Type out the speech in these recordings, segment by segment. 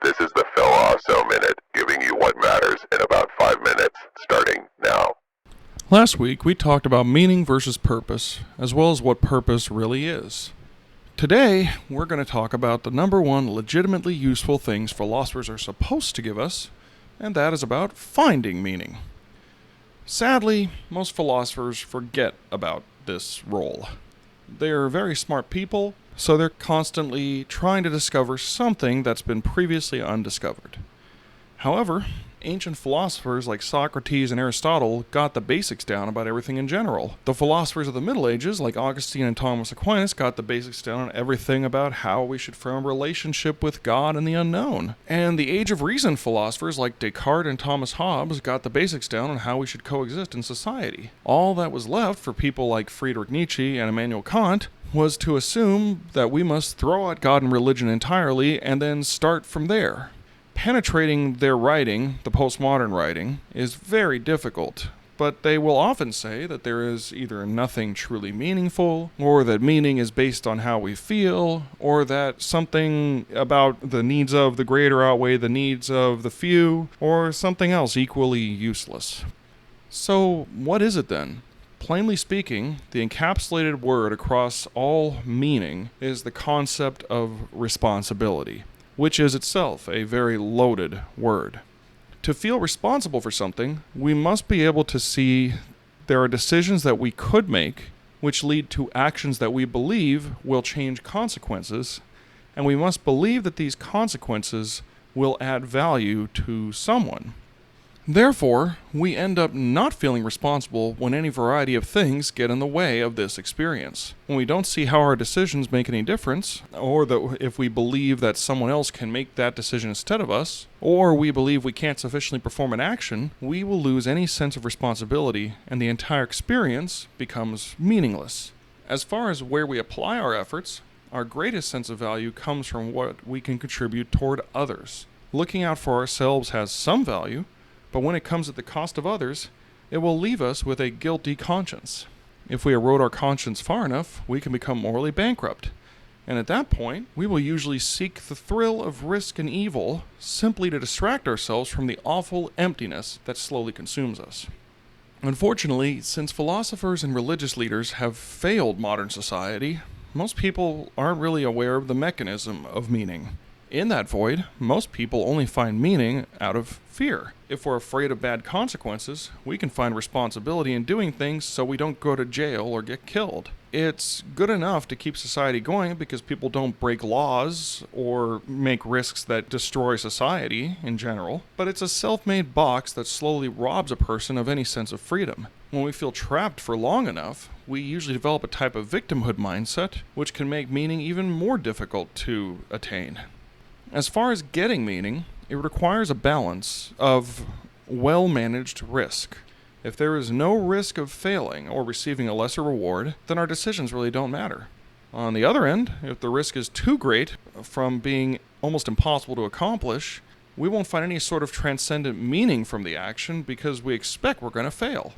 This is the Philosominute, giving you what matters in about 5 minutes, starting now. Last week, we talked about meaning versus purpose, as well as what purpose really is. Today, we're going to talk about the number one legitimately useful things philosophers are supposed to give us, and that is about finding meaning. Sadly, most philosophers forget about this role. They're very smart people, so they're constantly trying to discover something that's been previously undiscovered. However, ancient philosophers like Socrates and Aristotle got the basics down about everything in general. The philosophers of the Middle Ages, like Augustine and Thomas Aquinas, got the basics down on everything about how we should form a relationship with God and the unknown. And the Age of Reason philosophers like Descartes and Thomas Hobbes got the basics down on how we should coexist in society. All that was left for people like Friedrich Nietzsche and Immanuel Kant was to assume that we must throw out God and religion entirely and then start from there. Penetrating their writing, the postmodern writing, is very difficult, but they will often say that there is either nothing truly meaningful, or that meaning is based on how we feel, or that something about the needs of the greater outweigh the needs of the few, or something else equally useless. So, what is it then? Plainly speaking, the encapsulated word across all meaning is the concept of responsibility, which is itself a very loaded word. To feel responsible for something, we must be able to see there are decisions that we could make which lead to actions that we believe will change consequences, and we must believe that these consequences will add value to someone. Therefore, we end up not feeling responsible when any variety of things get in the way of this experience. When we don't see how our decisions make any difference, or that if we believe that someone else can make that decision instead of us, or we believe we can't sufficiently perform an action, we will lose any sense of responsibility, and the entire experience becomes meaningless. As far as where we apply our efforts, our greatest sense of value comes from what we can contribute toward others. Looking out for ourselves has some value, but when it comes at the cost of others, it will leave us with a guilty conscience. If we erode our conscience far enough, we can become morally bankrupt. And at that point, we will usually seek the thrill of risk and evil simply to distract ourselves from the awful emptiness that slowly consumes us. Unfortunately, since philosophers and religious leaders have failed modern society, most people aren't really aware of the mechanism of meaning. In that void, most people only find meaning out of fear. If we're afraid of bad consequences, we can find responsibility in doing things so we don't go to jail or get killed. It's good enough to keep society going because people don't break laws or make risks that destroy society in general, but it's a self-made box that slowly robs a person of any sense of freedom. When we feel trapped for long enough, we usually develop a type of victimhood mindset, which can make meaning even more difficult to attain. As far as getting meaning, it requires a balance of well-managed risk. If there is no risk of failing or receiving a lesser reward, then our decisions really don't matter. On the other end, if the risk is too great from being almost impossible to accomplish, we won't find any sort of transcendent meaning from the action because we expect we're going to fail.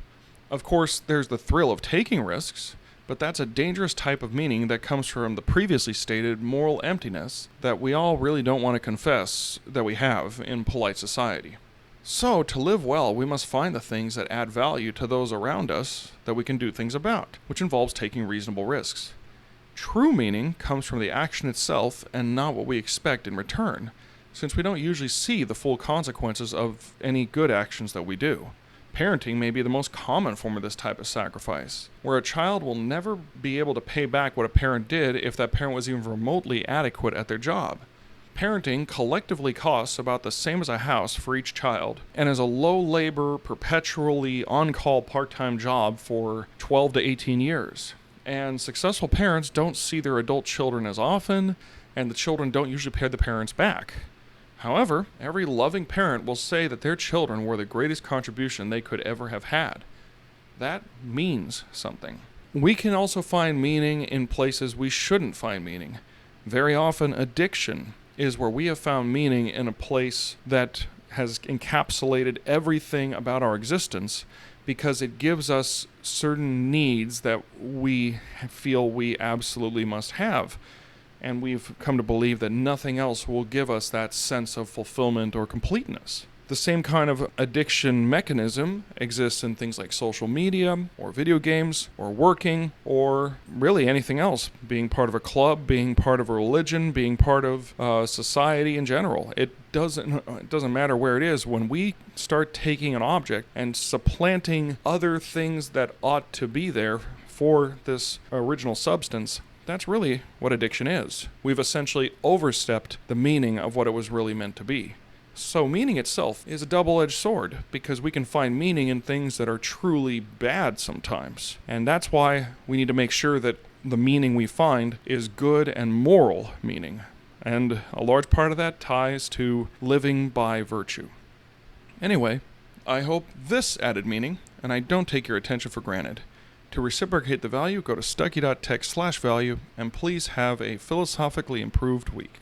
Of course, there's the thrill of taking risks, but that's a dangerous type of meaning that comes from the previously stated moral emptiness that we all really don't want to confess that we have in polite society. So, to live well, we must find the things that add value to those around us that we can do things about, which involves taking reasonable risks. True meaning comes from the action itself and not what we expect in return, since we don't usually see the full consequences of any good actions that we do. Parenting may be the most common form of this type of sacrifice, where a child will never be able to pay back what a parent did if that parent was even remotely adequate at their job. Parenting collectively costs about the same as a house for each child, and is a low-labor, perpetually on-call part-time job for 12 to 18 years. And successful parents don't see their adult children as often, and the children don't usually pay the parents back. However, every loving parent will say that their children were the greatest contribution they could ever have had. That means something. We can also find meaning in places we shouldn't find meaning. Very often, addiction is where we have found meaning in a place that has encapsulated everything about our existence because it gives us certain needs that we feel we absolutely must have. and we've come to believe that nothing else will give us that sense of fulfillment or completeness. The same kind of addiction mechanism exists in things like social media, or video games, or working, or really anything else. Being part of a club, being part of a religion, being part of society in general. It doesn't matter where it is. When we start taking an object and supplanting other things that ought to be there for this original substance, that's really what addiction is. We've essentially overstepped the meaning of what it was really meant to be. So meaning itself is a double-edged sword, because we can find meaning in things that are truly bad sometimes. And that's why we need to make sure that the meaning we find is good and moral meaning. And a large part of that ties to living by virtue. Anyway, I hope this added meaning, and I don't take your attention for granted. To reciprocate the value, go to stucky.tech/value, and please have a philosophically improved week.